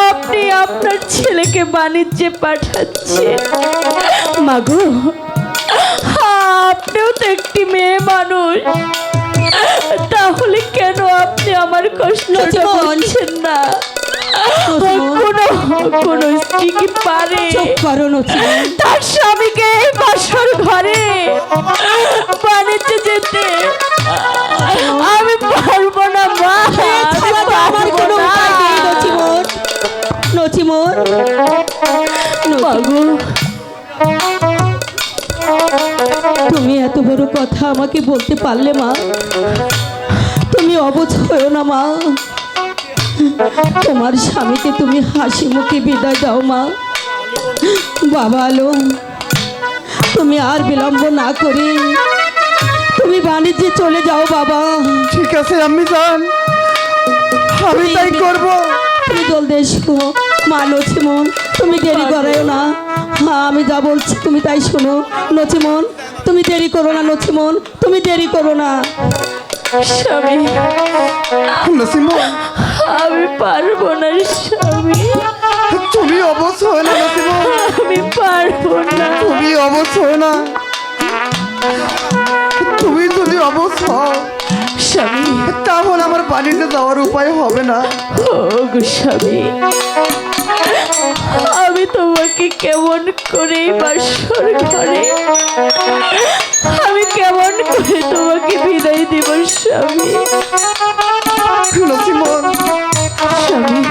আপনি আপনার ছেলেকে বাণিজ্যে পাঠাচ্ছেন। মাগো, আপনিও তো একটি মেয়ে মানুষ, তাহলে কেন আপনি আমার কষ্টটা বুঝছেন না? কোন স্ত্রী কি পারে তার স্বামীকে বাসর ঘরে বাণিজ্য যেতে? আমি পারবো না মা, আমার কোনো উপায় নেই নচিমন। নচিমন, মাগো, তুমি এত বড় কথা আমাকে বলতে পারলে মা? তুমি অবুঝ হয়েও না মা। তোমার স্বামীকে তুমি হাসি মুখে বিদায় দাও মা। বাবা আলো, তুমি আর বিলম্ব না করে তুমি বাণিজ্যে চলে যাও বাবা। ঠিক আছে আম্মি জান, আমি তাই করব। তুমি জলদি এসো মা। নচিমন, তুমি দেরি করাও না। হ্যাঁ, আমি যা বলছি তুমি তাই শোনো। নচিমন, তুমি দেরি করো না। নচিমন, তুমি দেরি করো না। স্বামী, নসিমন, আমি পারবো না স্বামী, তুমি অবশ্য হয় না নসিমন, আমি পারবো না। তুমি অবশ্য হয় না। তুমি যদি অবশ্য হও, স্বামী, তাহলে আমার বাড়িতে যাওয়ার উপায় হবে না। ও গো স্বামী, আমি তোমাকে কেমন করে বাসর ঘরে, আমি কেমন করে তোমাকে বিদায় দিব স্বামী? নসিমন, স্বামী,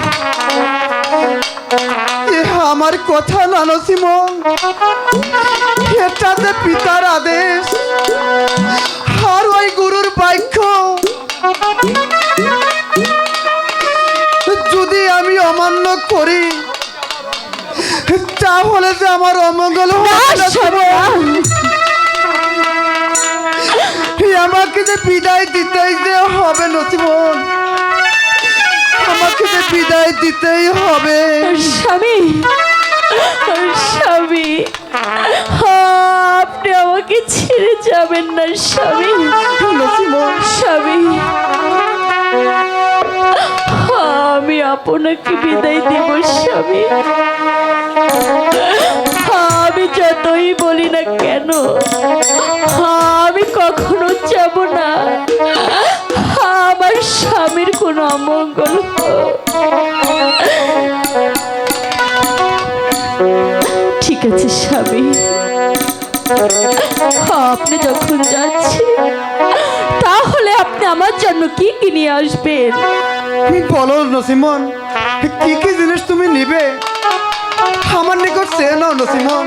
এ আমার কথা না নসিমন, এটা যে পিতার আদেশ আর ওই গুরুর বাক্য। যদি আমি অমান্য করি তাহলে যে আমার অমঙ্গল হবে না। আমাকে যে বিদায় দিতেই যে হবে নসিমন, আমাকে যে বিদায় দিতেই হবে। স্বামী, স্বামী, আপনি আমাকে ছেড়ে যাবেন না স্বামী। নসিমন, স্বামী, আমি আপনাকে বিদায় দিব স্বামী। আমি যতই বলি না কেন, আমি কখনো যাব না আমার স্বামীর কোনো অমঙ্গল হোক। ঠিক আছে স্বামী, আপনি যখন যাচ্ছেন তাহলে আপনি আমার জন্য কি কি নিয়ে আসবেন? বলো নসিমন, কি কি জিনিস তুমি নিবে আমার নিকট সে নাও নসিমন।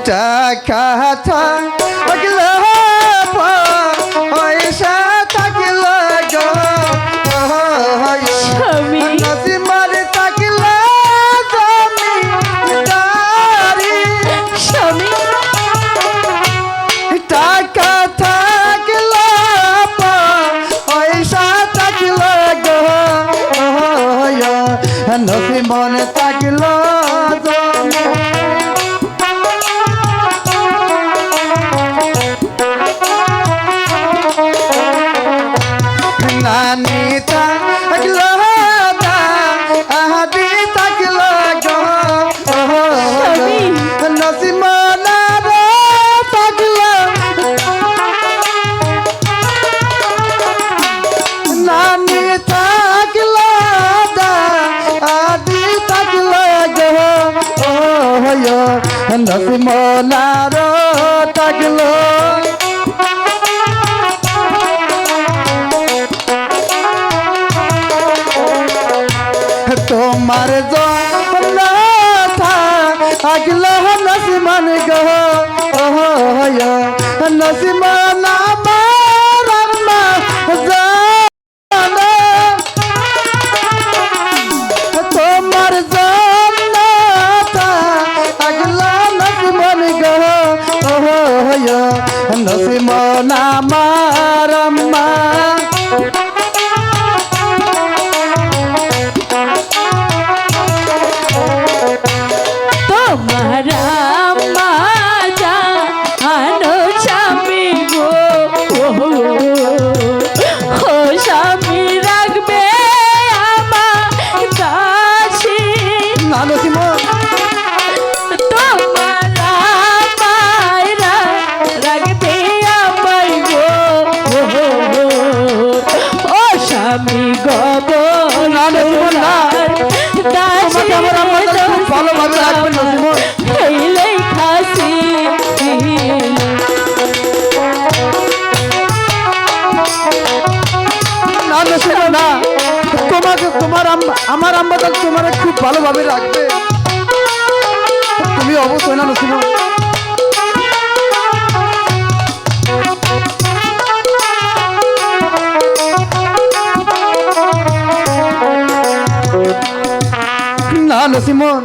টাকা থাকলে পয়সা থাকলে গো স্বামী, নসিমন থাকলে জমিদারি। স্বামী, টাকা থাকলে পয়সা থাকলে গো নসিমন থাকলে নানি থাকলে আহাদি থাকলে গো নসিমন থাকলে নানি থাকলে আদি থাকলে গো নসিমন থাকলে। তোমার আগলা নসিমন গো নসিমন আমার আম্মা জানা। তোমার আগলা নসিমন গো নসিমন আমার আম্মা। তোমার আম্মা জানো স্বামী গো ও স্বামী রাখবে আমার কাছে না নসিমন, তোমার আমায় রাখবে আমার গো ও স্বামী গব না নসিমন না, তোমাকে আমার আম্মা জান খুব ভালোভাবে রাখবে নসিমন। হইলেই খাসি না নসিমন না, তোমাকে আমার আম্মা জান তোমার খুব ভালোভাবে রাখবে। তুমি অবশ্যই না নসিমন। না নসিমন,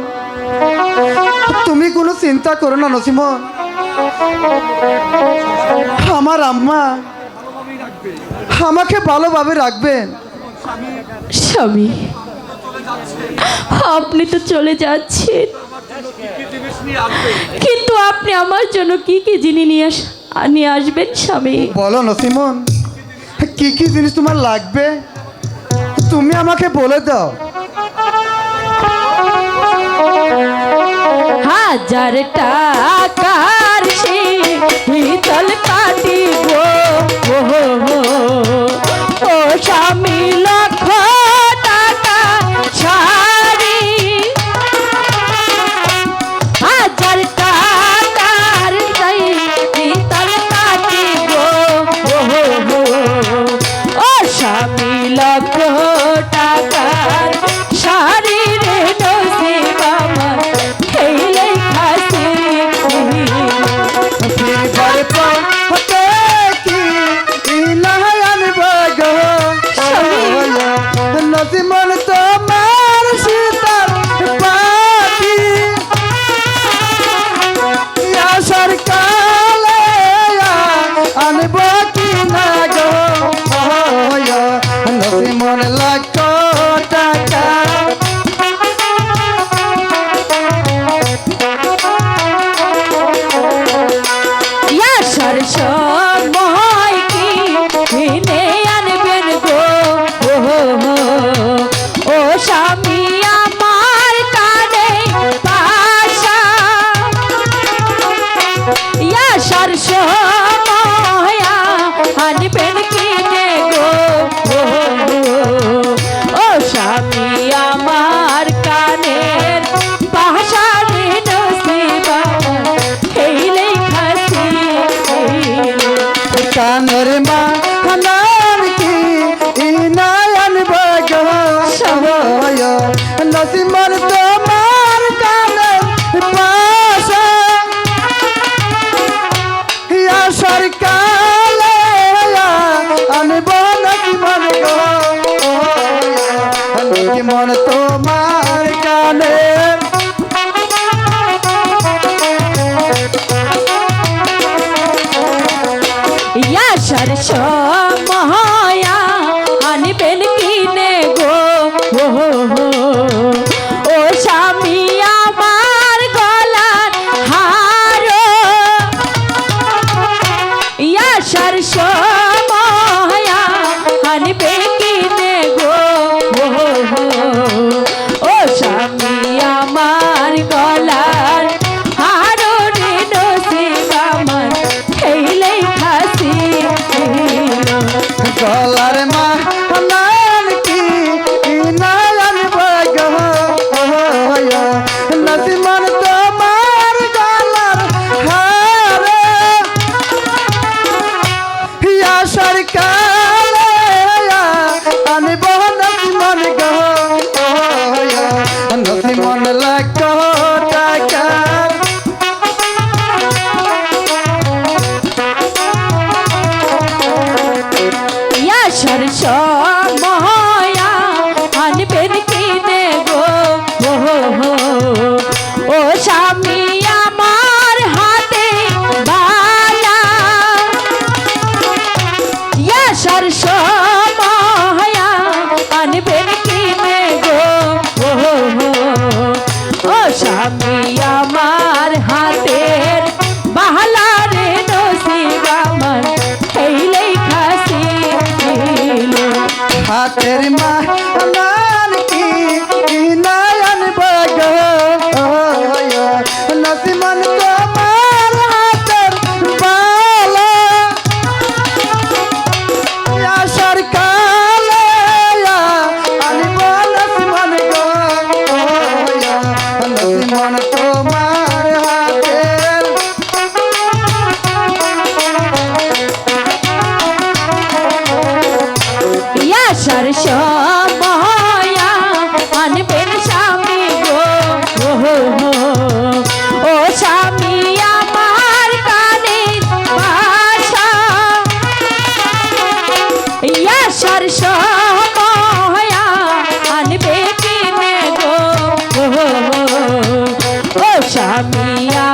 তুমি কোনো চিন্তা করো না নসিমন। আমার আম্মা আমাকে ভালোভাবে রাখবেন। স্বামী আপনি তো চলে যাচ্ছেন, কিন্তু আপনি আমার জন্য কি কি জিনিস নিয়ে আসবেন স্বামী? বলো নসিমন, কি কি জিনিস তোমার লাগবে তুমি আমাকে বলে দাও। 1000 টাকার শীতল পাটি গো ও স্বামী, লক্ষ টাকা শাড়ি, 1000 টাকার শীতল পাটি গো ও স্বামী, লক্ষ টাকার শাড়ি রে নসিব আমার হইলেই খাসি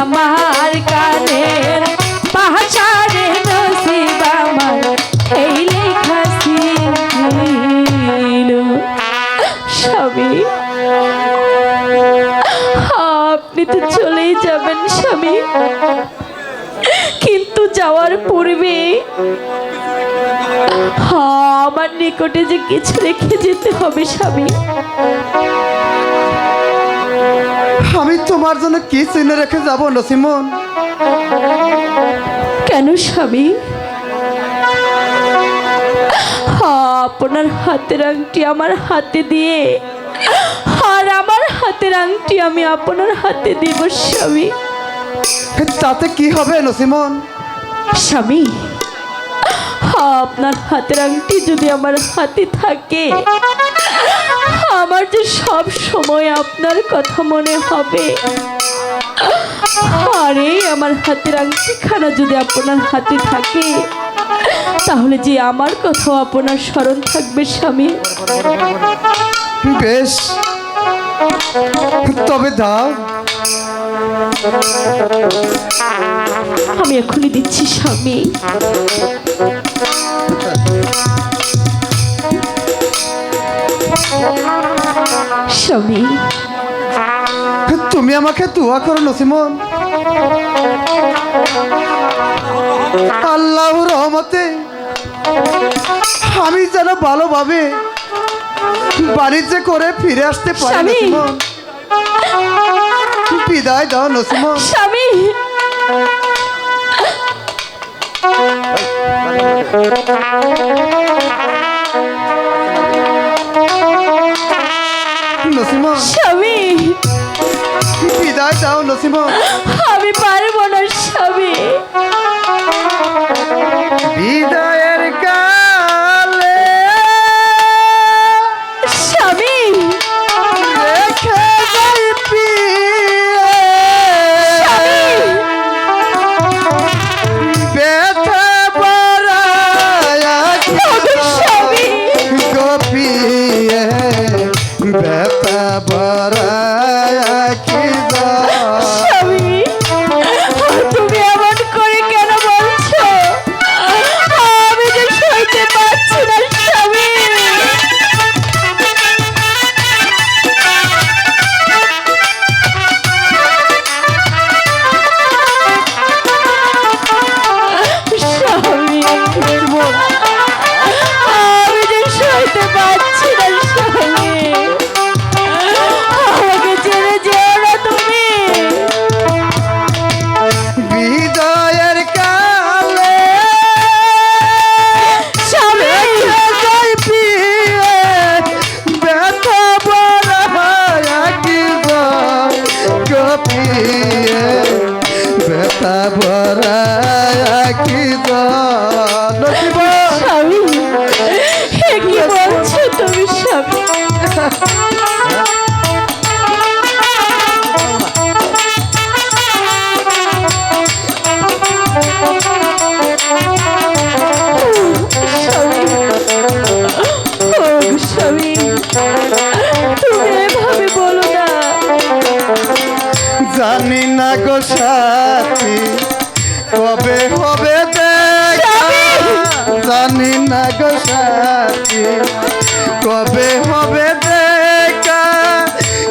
আমার কানের পাহাচারে নসিব আমার এই লেখা ছিল। স্বামী, আপনি তো চলেই যাবেন স্বামী, কিন্তু যাওয়ার পূর্বে আমার নিকটে যে কিছু রেখে যেতে হবে স্বামী। আমি তোমার জন্য কি চিনে রেখে যাব নসিমন? কেন স্বামী? আপনার হাতের আংটি আমার হাতে দিয়ে আর আমার হাতের আংটি আমি আপনার হাতে দিব স্বামী। তাতে কি হবে নসিমন? স্বামী, আপনার হাতের আংটি যদি আমার হাতে থাকে, আমার যে সব সময় আপনার কথা মনে হবে। আরে আমার হাতের আংটিখানা যদি আপনার হাতে থাকে, তাহলে যে আমার কথাও আপনার স্মরণ থাকবে স্বামী। বেশ, তবে দাও। আমি এখনই দিচ্ছি স্বামী। স্বামী, তুমি আমাকে দোয়া করো নসিমন, আল্লাহর রহমতে আমি যেন ভালোভাবে বাণিজ্য করে ফিরে আসতে পারি স্বামী। নসিমন। বিদায় দাও নসিমন। স্বামী, নসিমন, স্বামী, বিদায় দাও নসিমন। আমি পারবো না স্বামী। বিদায়ের কালে স্বামী, রেখে যাই প্রিয়ে, ব্যথা বাড়ায়া স্বামী, গোপিয়ে, ব্যথা বাড়ায়া কি দাও। স্বামী, তুমি এমন করে কেন বলছো? আমি যে সইতে পারছি না স্বামী। স্বামী, আমি যে সইতে পারছি না স্বামী। আমাকে ছেড়ে যেও না তুমি। বিদায়ের কালে স্বামী, রেখে যাই প্রিয়ে, ব্যথা বাড়ায়া কি দাও। গোপিয়ে, ব্যথা বাড়ায়া কি দাও। নসিমন, স্বামী, এ কি বলছো তুমি স্বামী? স্বামী, তুমি এভাবে বলো না। জানি না গো সাথী কবে হবে দেখা, জানি না গো সাথী কবে হবে দেখা,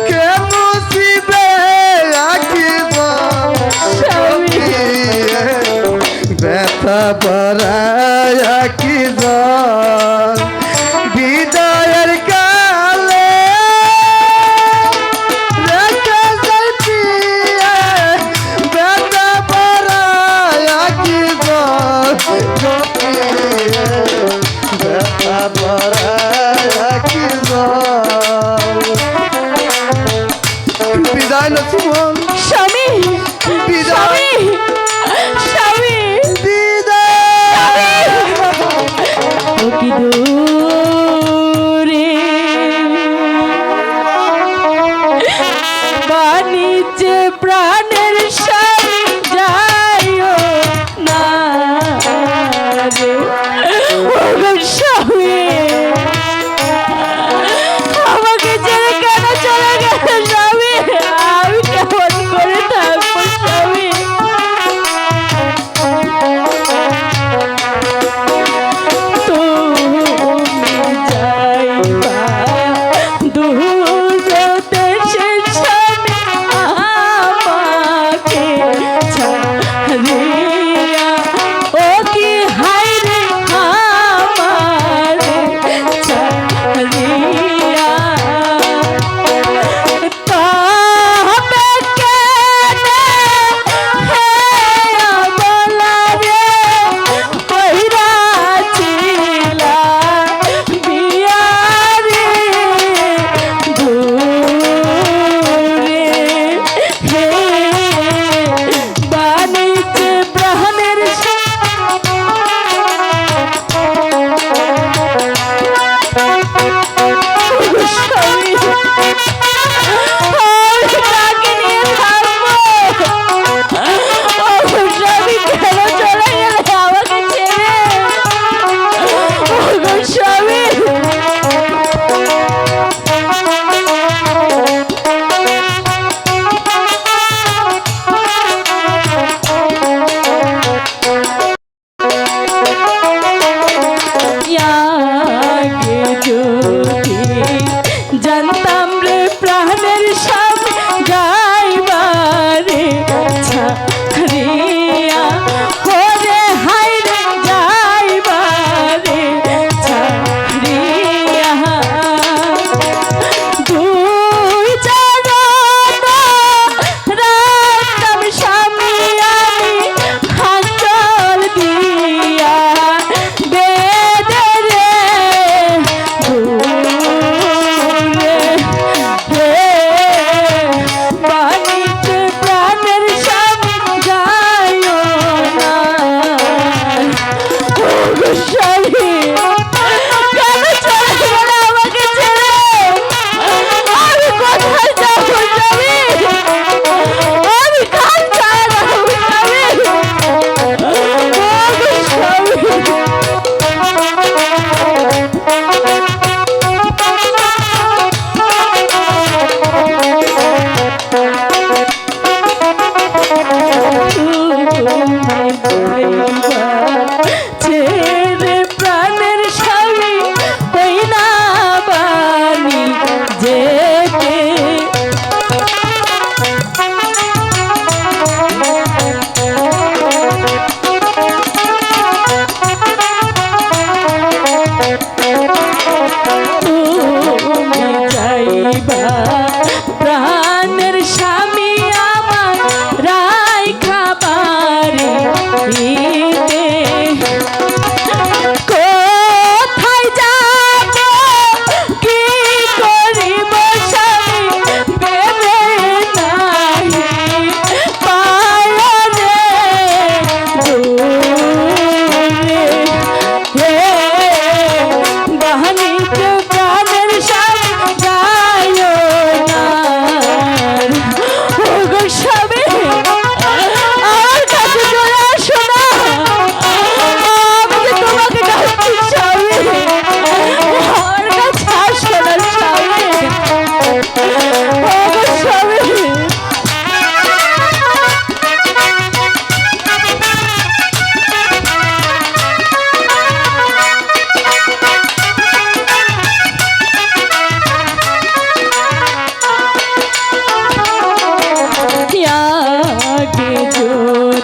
কে মুসিবে আঁকিব স্বামী, ব্যথা বাড়ায়া কি দাও। বিদায়ের কালে রেখে যাই প্রিয়ে, ব্যথা বাড়ায়া কি দাও। গোপিয়ে, ব্যথা বাড়ায়া কি দাও। বিদায় নসিমন, স্বামী, বিদায়, স্বামী, স্বামী, বিদায়।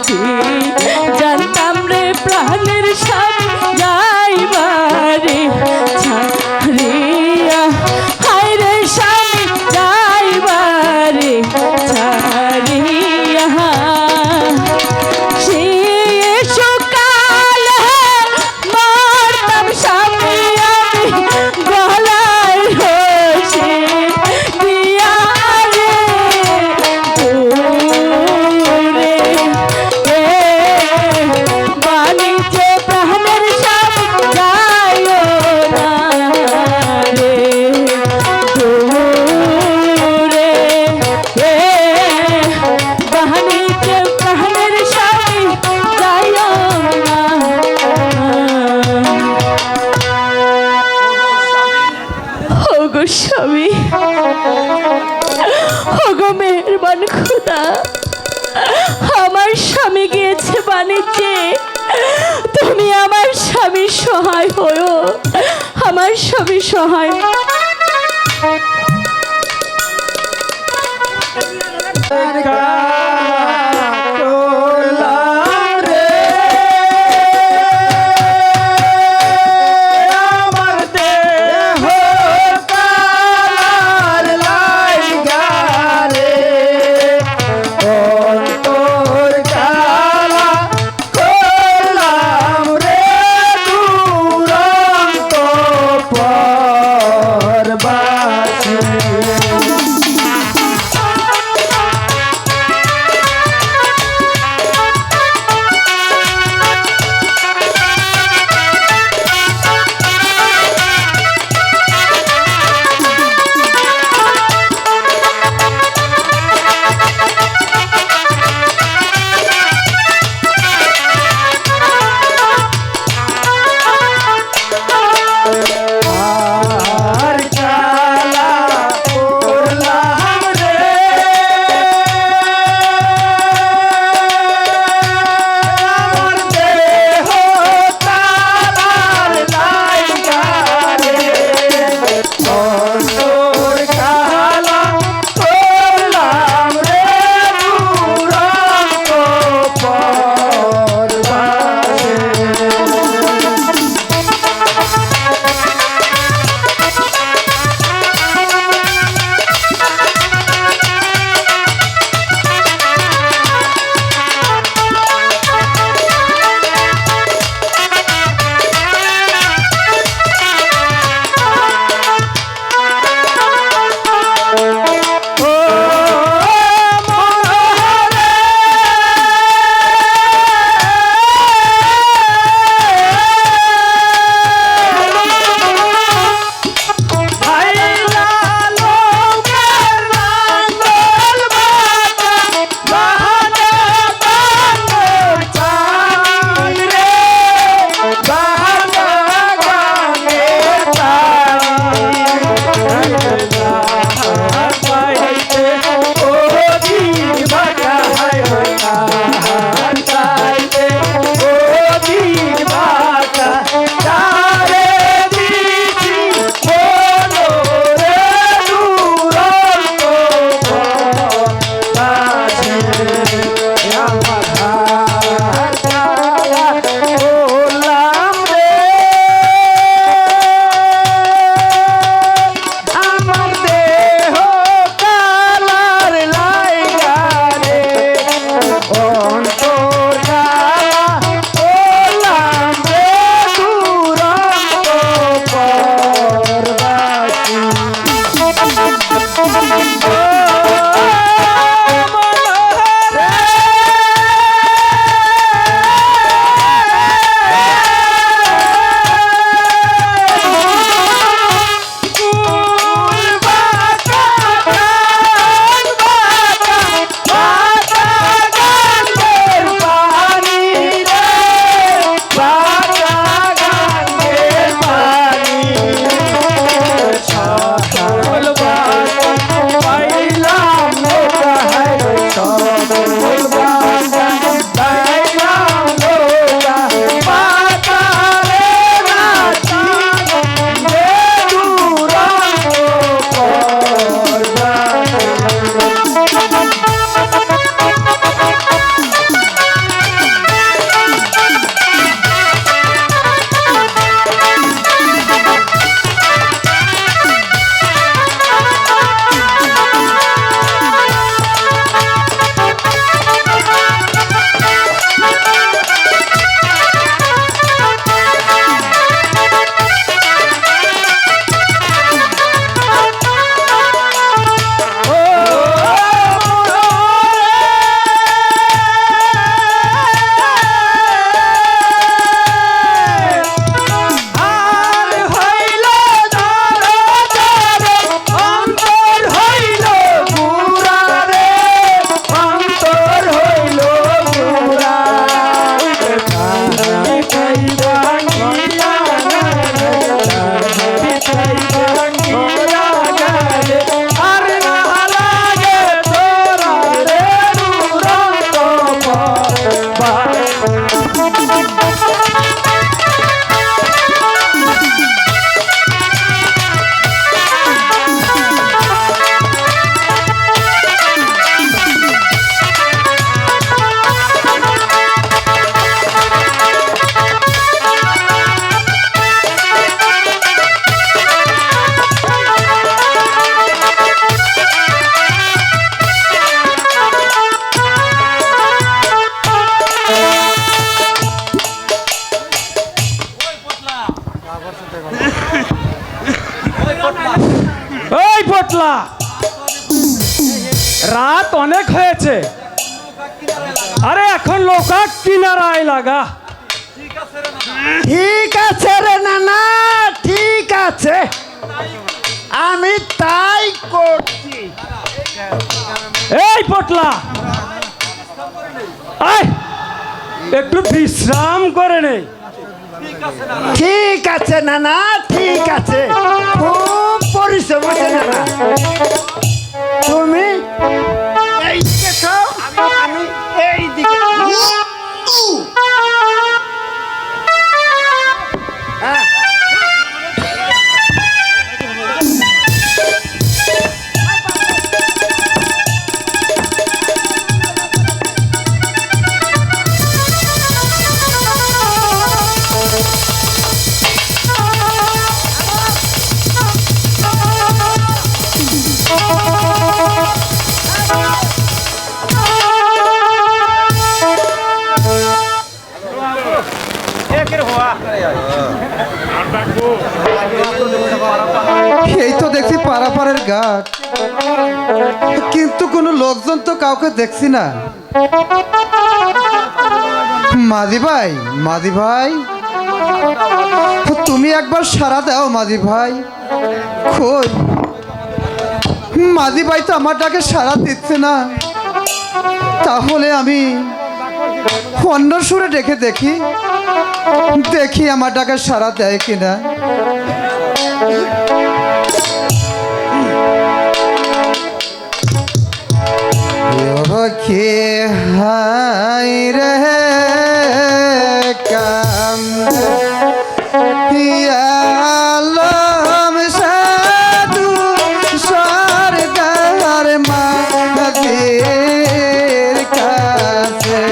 কি জানতাম রে প্রাণের স্বামী যাইবারে ছাড়িয়া, হায় রে স্বামী যাইবারে ছাড়িয়া। সে সকালে মারতাম স্বামী আমি গলায় রশি দিয়া রে দূরে, বাণিজ্যে প্রাণের স্বামী যাইও না রে দূরে, বাণিজ্যে প্রাণের স্বামী যাইও না। ওগো স্বামী, ওগো মেহেরবান খোদা, আমার স্বামী গিয়েছে বাণিজ্যে, তুমি আমার স্বামী সহায় হও, আমার স্বামী সহায়। পটলা, রাত অনেক হয়েছে, আরে এখন লোকা কিনারায় লাগা। ঠিক আছে রে নানা, ঠিক আছে, আমি তাই করছি। এই পটলা, আয় একটু বিশ্রাম করে নেই। ঠিক আছে নানা, ঠিক আছে, খুব পরিশ্রম হচ্ছে নানা। তুমি এইদিকে খাও, আমি এইদিকে। হ্যাঁ। এই তো দেখছি পারাপারের ঘাট, কিন্তু কোনো লোকজন তো কাউকে দেখছি না। মাদি ভাই, মাদি ভাই, তুমি একবার সাড়া দাও মাদি ভাই। কই মাদি ভাই তো আমার ডাকে সাড়া দিচ্ছে না, তাহলে আমি অন্য সুরে ডেকে দেখি, দেখি আমার ডাকে সাড়া দেয় কিনা। কে হাই রে কাম আলম সাধু সরদার মাদের কাছে।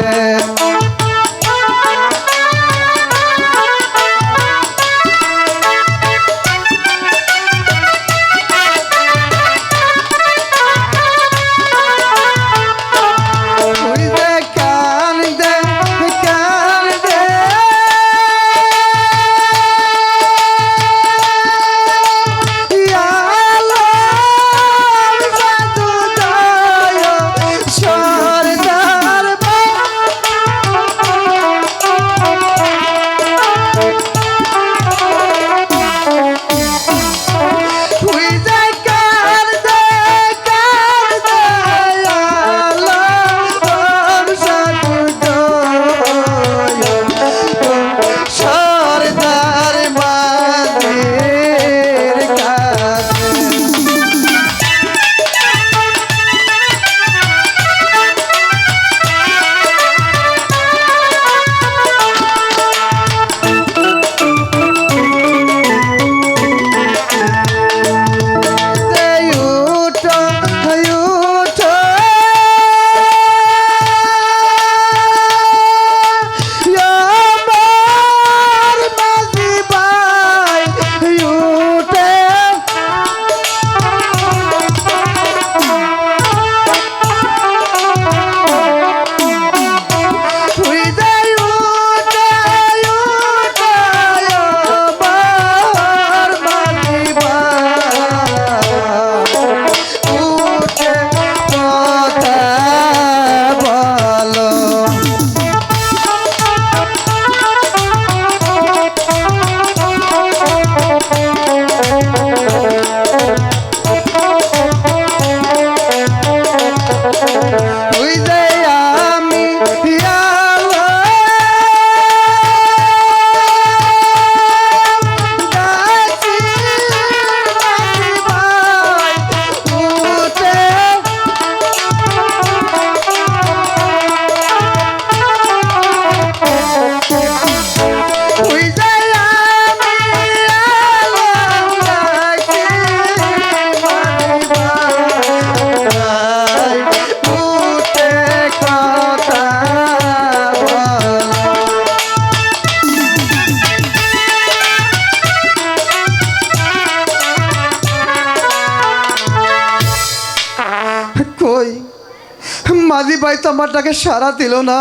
মাঝি ভাই তো আমার ডাকে সাড়া দিল না।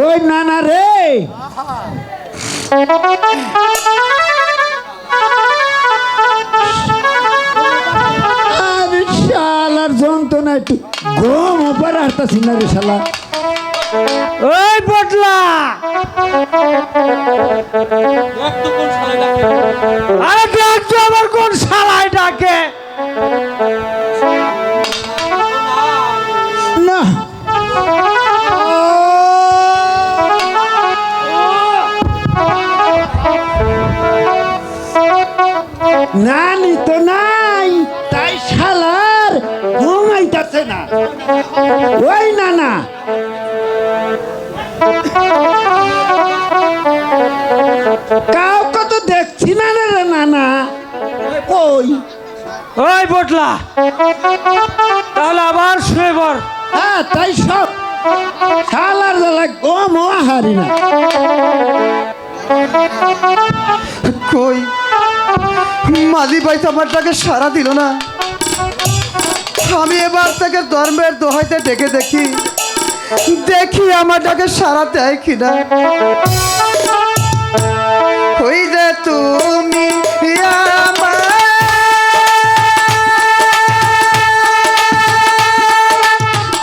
ওই নানা রে, একটু গম উপর হারতাছি না রে শালা। ওই পটলা আরে দেখ তো আমার কোন শালাই ডাকে। না নানি তো নাই, তাই শালার ঘুমাইতাছে না। ওই না না কাউকে তো দেখছি না রে নানা। ওই ওই পটলা তাহলে আবার শুয়ে পড়। হ্যাঁ তাই সব শালার জ্বালা গম হারি না। কই মাঝি ভাই তো আমার ডাকে সাড়া দিল না। আমি এবার থেকে ধর্মের দোহাইতে ডেকে দেখি দেখি আমার ডাকে সাড়া দেয় কিনা। ওই যে তুমি আমার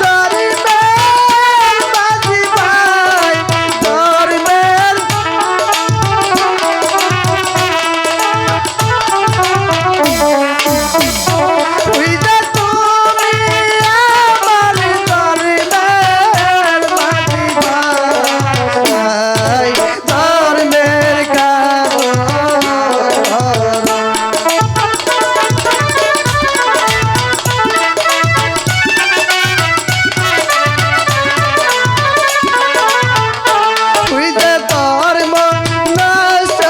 ধর্মের মাঝি ভাই, ধর্মের ওই যে তুমি আমার ধর্মের মাঝি ভাই, ধর্মের কারণ। ওই যে ধর্ম নষ্ট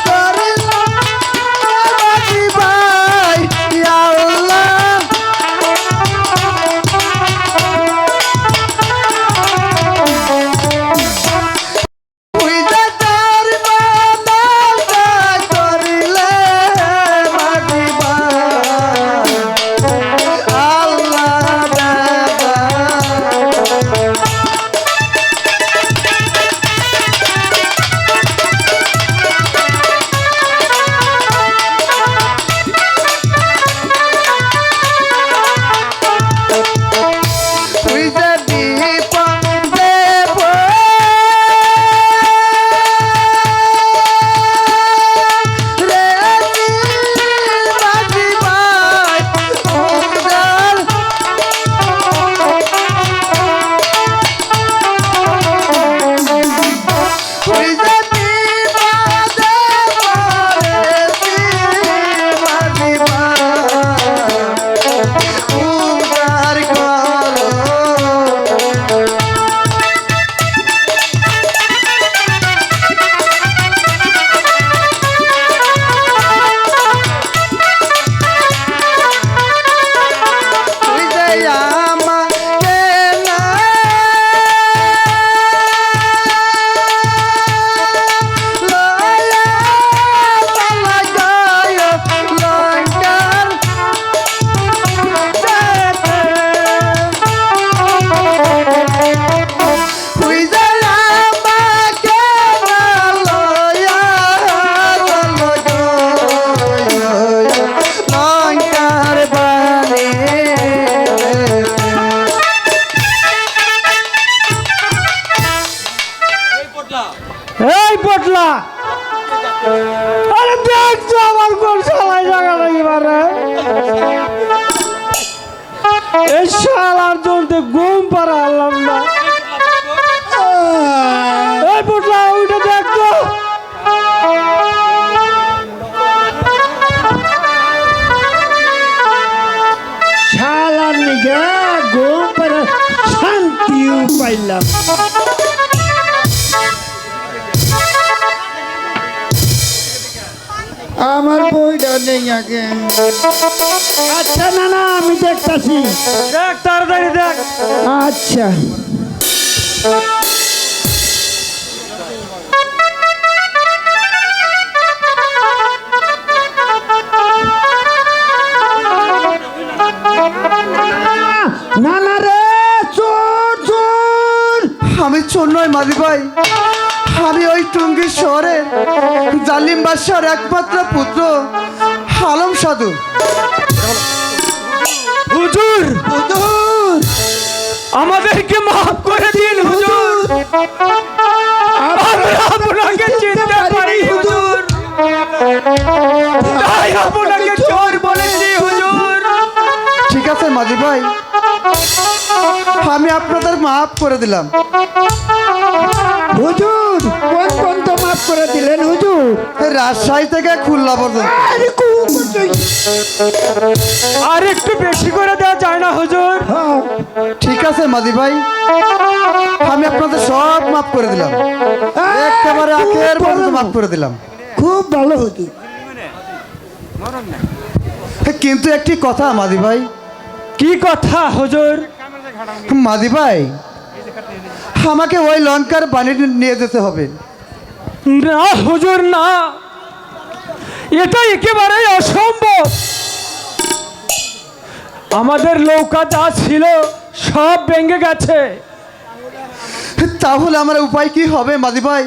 করে মাঝি ভাই, ইয়া আল্লাহ। ওই যে ধর্ম নষ্ট করিলে মাঝি ভাই, আল্লাহ বাবা। ওই যে বিপদে পড়ে মাঝি ভাই, উদার ওই যে বিপদে পড়েছি মাঝি ভাই, উদার করো। ওই যে আমাকে না লয়া পালা যায় লঙ্কার ওই যে আমাকে না লয়া লঙ্কার বাণী। এই পটলা আরে দেখ তো আমার কোন শালাই জায়গা নাকি মারে। এই শালার জন্য ঘুম পারা আনলাম না। এই পটলা ওইটা দেখ তো। শালার নিগে ঘুম পারে শান্তিও পাইলাম। আমার বইটা নেই আগে। আচ্ছা না না আমি দেখতাছি। দেখ তাড়াতাড়ি দেখ। আচ্ছা না না রে চোর চোর। আমি চোর নয় মাঝি ভাই, আমি ওই টুঙ্গি শহরে জালিম বাদশার একমাত্র পুত্র আলম সাধু। হুজুর হুজুর আমাদেরকে মাফ করে দিন হুজুর, আমরা আপনাকে চিনতে পারি হুজুর, তাই আপনাকে চোর বলেছি হুজুর। ঠিক আছে মাঝি ভাই, আমি আপনাদের মাফ করে দিলাম। হুজুর কোন কোন তো মাফ করে দিলেন হুজুর? রাজশাহী থেকে খুলনা পর্যন্ত। আরে আর একটু বেশি করে দেওয়া যায় না হুজুর? ঠিক আছে মাঝি ভাই, আমি আপনাদের সব মাফ করে দিলাম, একেবারে আখের পর্যন্ত মাফ করে দিলাম। খুব ভালো হুজুর। কিন্তু একটি কথা মাঝি ভাই, কি কথা হুজুর? মাঝি ভাই আমাকে ওই লঙ্কার বাণী নিয়ে যেতে হবে। না হুজুর না, এটা একেবারেই অসম্ভব। আমাদের নৌকা যা ছিল সব ভেঙে গেছে। তাহলে আমার উপায় কি হবে মাঝি ভাই?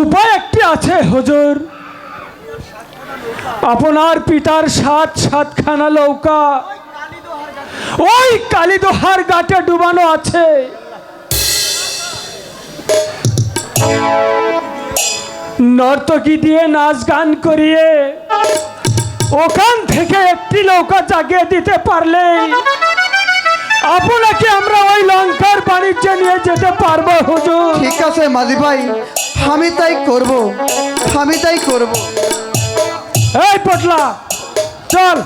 উপায় একটি আছে হুজুর, আপনার পিতার সাতখানা নৌকা ওই কালীদোহার ঘাটে ডুবানো আছে। নর্তকী দিয়ে নাচ গান করিয়ে ওখান থেকে একটি নৌকা জাগিয়ে দিতে পারলে আপনাকে আমরা ওই লঙ্কার বাণিজ্যে নিয়ে যেতে পারবো হুজুর। ঠিক আছে মাঝি ভাই, আমি তাই করব, আমি তাই করব। এই পটলা চল,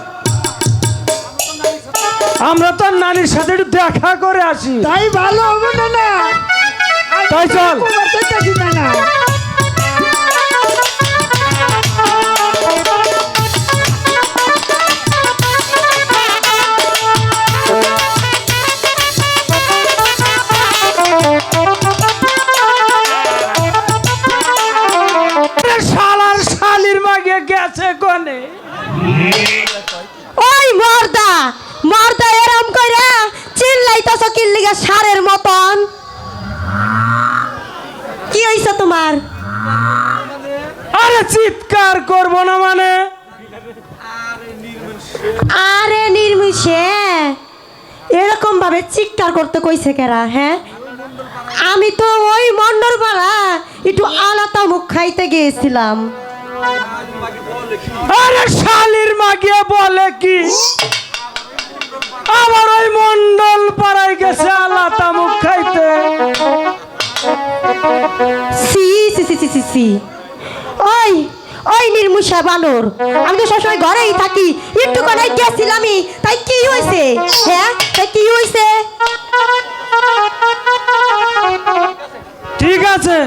আমরা তো নানির সাথে একটু দেখা করে আসি। তাই ভালো হবে না না? তাই চল। না না শালার শালির মাগে গেছে কোনে? ওই মর্দা মর্দা এরম কইরা চিল্লাইতাছ কি লিগা সারের মতন? কি হইছে তোমার? আরে চিৎকার করব না মানে? আরে নির্মিষে এরকম ভাবে চিৎকার করতে কইছে কেরা? হ্যাঁ, আমি তো ওই মন্ডলপাড়া একটু আলাদা মুখ খাইতে গিয়েছিলাম। আরে শালির মাগিয়ে বলে কি? আমার ওই মন্ডল পাড়ায় গেছে আলাদা মুখ খাইতে। সি সি সি সি সি সি ওই ওই নির্মুষা বানর, আমি তো সবসময় ঘরেই থাকি, একটু কোনায় গেছিলামই, তাই কি হয়েছে? হ্যাঁ, তাই কি হয়েছে? ঠিক আছে,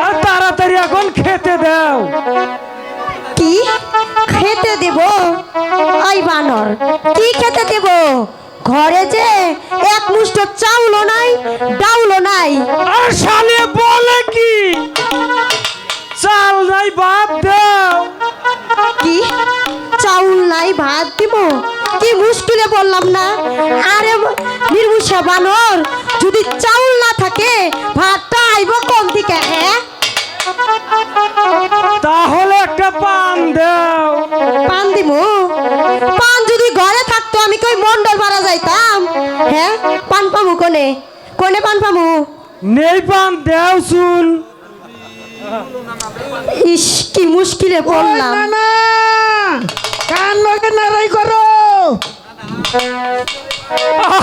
আর তাড়াতাড়ি এখন খেতে দাও। কি খেতে দেব? ওই বানর কি খেতে দেব? ঘরে যে এক মুষ্ঠ চাউলও নাই, ডাউলও নাই। আর শালে বলে কি? চাল নাই ভাত দাও। কি চাউল নাই ভাত দিব? কি মুশকিলে বললাম না? আরে নির্মুষা বানর, যদি চাউল না থাকে ভাতটা আইব কোন থেকে? হ্যাঁ, তাহলে একটা পান দাও। পান দিব? পান যদি ঘরে থাকতো আমি কই মন্ডল ভাড়া যাইতাম। হ্যাঁ, পান পামু কোনে? কোনে পান পামু? নেই পান দেও শুন। ইস কি মুশকিলে পড়লাম। না না কান লগে নারাই করো।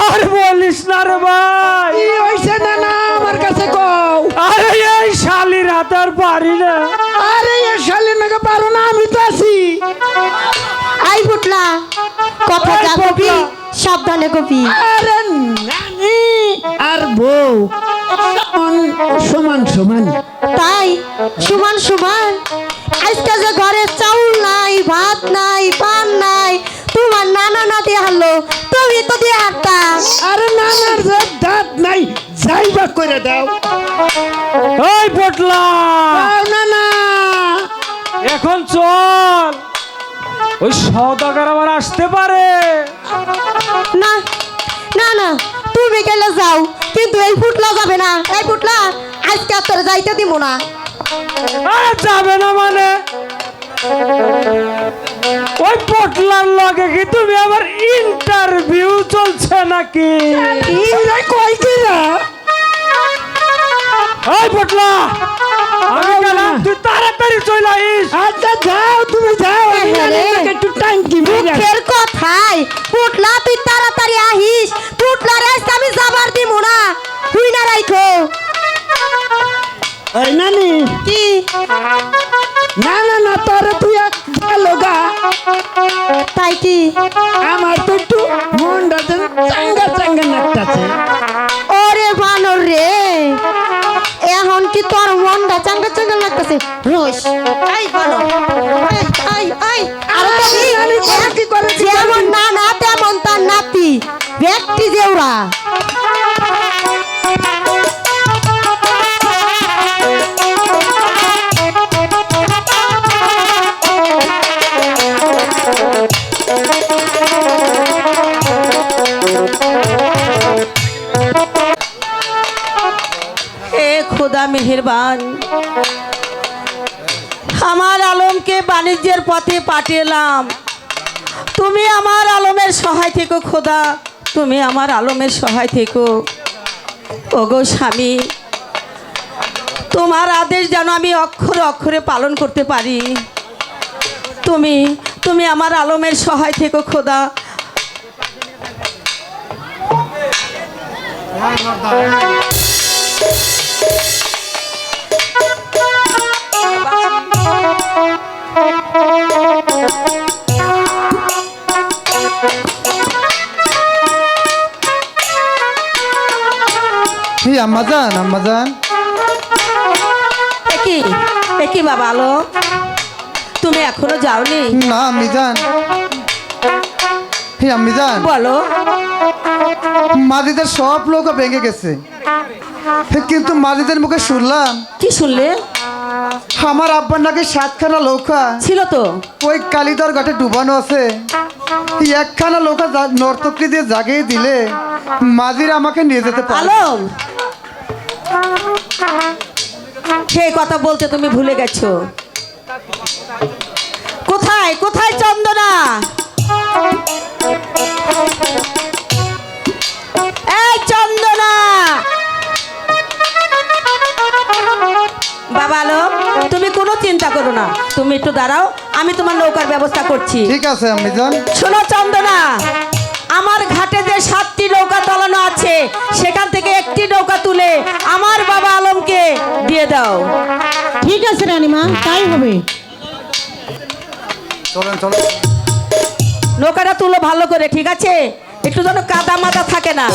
আর বলিস না রে ভাই, কি হইছে না না আমার কাছে কও। আরে এই শালির হাতে আর পারি না। আরে এ শালি নাকি পারো না, আমি তো আছি। আই ফুটলা কথা এই যা কবি ফুটলা। সাবধানে কবি। আরে নানি আর বউ সমান সমান। তাই সমান সমান? আজকে যে ঘরে চাউল নাই, ভাত নাই, পান নাই, তোমার নানা না দিয়ে হারলো, তুমি তো দিয়ে হারতা। আরে নানার যে দাঁত নাই যাইবা করে দাও। ওই পটলা দাও নানা। এখন চল, ওই সওদাগর আবার আসতে পারে। না না না, তুমি গেলে যাও, কিন্তু এই ফুটলা যাবে না। এই ফুটলা আজকে আর তোর যাইতে দিব না। আরে যাবে না মানে? ওই পটলার লগে কি তুমি আমার ইন্টারভিউ চলছে নাকি? কই কি না ওই পটলা, আমি গেলাম, তুই তাড়াতাড়ি চলে আইস। আচ্ছা যাও, তুমি যাও, আমি আরে। রানীমাকে একটু টাঙ্কি মেরে আসি। মুখের কথাই পুটলা তুই তাড়াতাড়ি আহিস, পুটলা রে আজকে আমি যাবার দিমু না, তুই না রাইখো। এই নানি, কি না না না, তোরে তুই গেল গা, তাই কি? আমার তো একটু মনটা যেন চাঙ্গা চাঙ্গা লাগতাছে। ওরে বানর রে, এখন কি তোর মনটা চাঙ্গা চাঙ্গা লাগতেছে? রোজ এই বানর, এই এই এই আর তুমি আমি কি করে কি যেমন না না তেমন তার নাতি ব্যক্তি যেওরা। হে খোদা মেহেরবান, আমার আলমকে বাণিজ্যের পথে পাঠিয়েলাম, তুমি আমার আলমের সহায় থেকো খোদা, তুমি আমার আলমের সহায় থেকো। ওগো স্বামী, তোমার আদেশ যেন আমি অক্ষরে অক্ষরে পালন করতে পারি। তুমি তুমি আমার আলমের সহায় থেকো খোদা। আম্মাজান, আম্মাজান, একই একই বাবা আলম, তুমি এখনো যাওনি? না আম্মিজান, আম্মিজান, বলো। মাঝিদের সব লোক ভেঙে গেছে, কিন্তু মাঝিদের মুখে শুনলাম কি শুনলে? আমার আব্বার নাকি 7খানা নৌকা ছিল তো। ওই কালিদার ঘাটে ডুবানো আছে। একখানা নৌকা নর্তকী দিয়ে জাগিয়ে দিলে মাঝিরা আমাকে নিয়ে যেতে পারে। আলম, সেই কথা বলতে তুমি ভুলে গেছো। কোথায় কোথায় চন্দনা? এই চন্দনা! বাবা আলম, তুমি কোনো চিন্তা করো না, তুমি একটু দাঁড়াও, আমি তোমার নৌকার ব্যবস্থা করছি। ঠিক আছে আম্মিজান। শোনো চন্দনা, আমার ঘাটে যে 7টি নৌকা তলানো আছে, সেখান থেকে একটি নৌকা তুলে আমার বাবা আলমকে দিয়ে দাও। ঠিক আছে রানীমা, তাই হবে। চলেন চলেন। নৌকাটা তুলো ভালো করে, ঠিক আছে? একটু যেন কাদা মাদা থাকে না।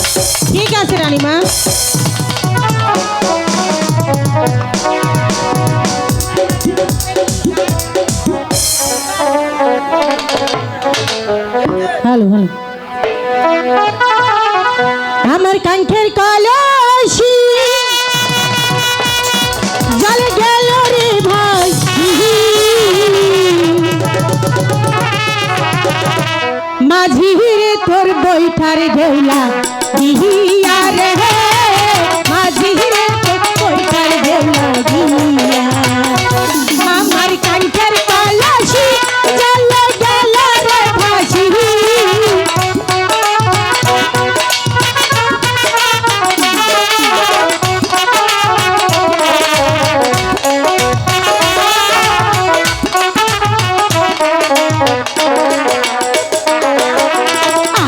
ঠিক আছে রানীমা। হ্যালো হ্যালো, আমার কাঙ্ক্ষের কলসি জলে গেল রে ভাই, মাঝি রে তোর বৈঠার দেউলা দিহিয়া রে, মাঝি রে তোর বৈঠার দেউলা দিহিয়া, আমার কাঙ্ক্ষের কলসি জলে গেল রে ভাসি,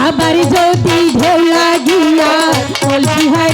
আবার যদি ঢেউ লাগিয়া কলসি হয়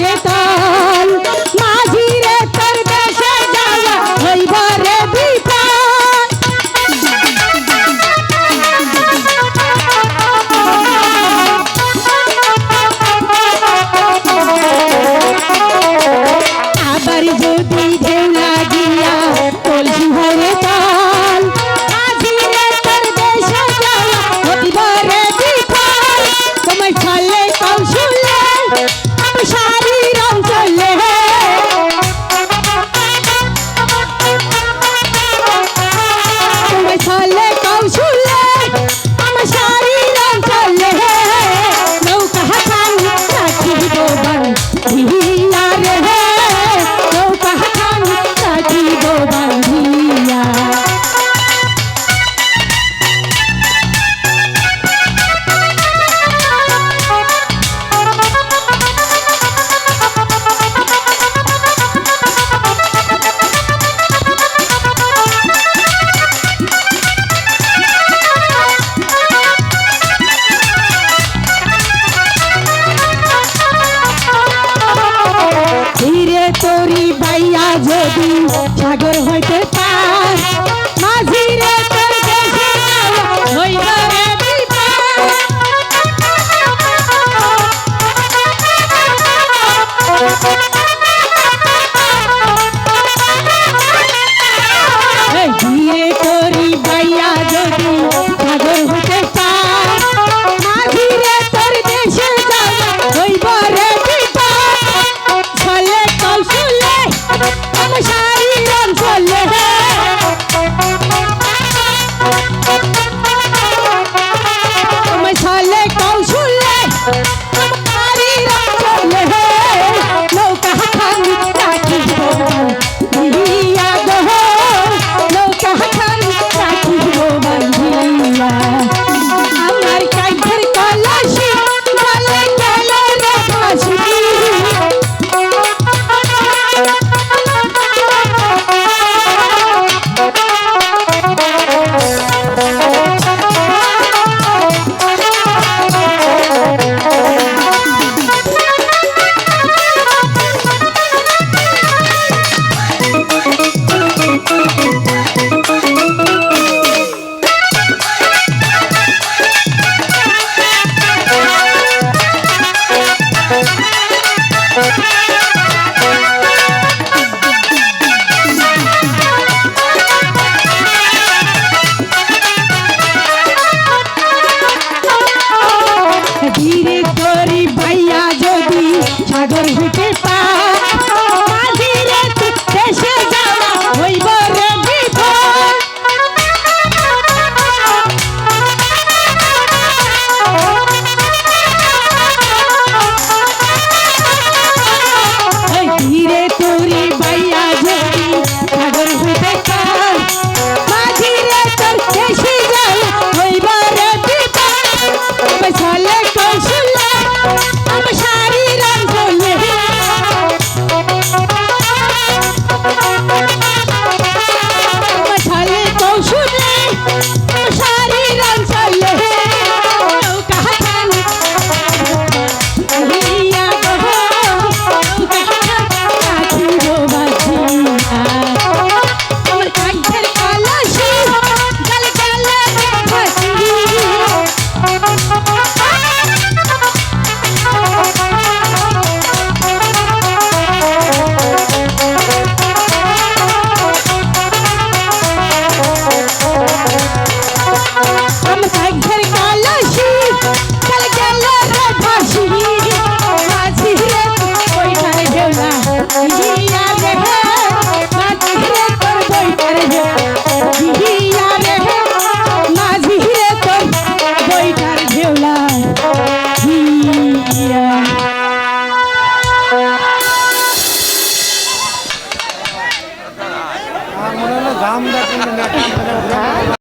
সাগর হইতে পার মাঝি রে তুই দেশে যাওয়া হইব রে বিপদ ধীরে তোরি বাইয়া যদি সাগর হইতে পার মাঝি রে তোর দেশে যাওয়া হইব রে বিপদ বসলে কৌশলে আমার শাড়ি রং চলে বসলে কৌশলে আমার শাড়ি রং চলে নৌকা হাতান হইয়া গো নৌকা কাছি গো বাজিয়া আমার কাঠের কলসি গল গল ফাঁসি আমার কাঠের কলসি গল গল ফাঁসি মাঝি রে ওইখানে ঢেউ না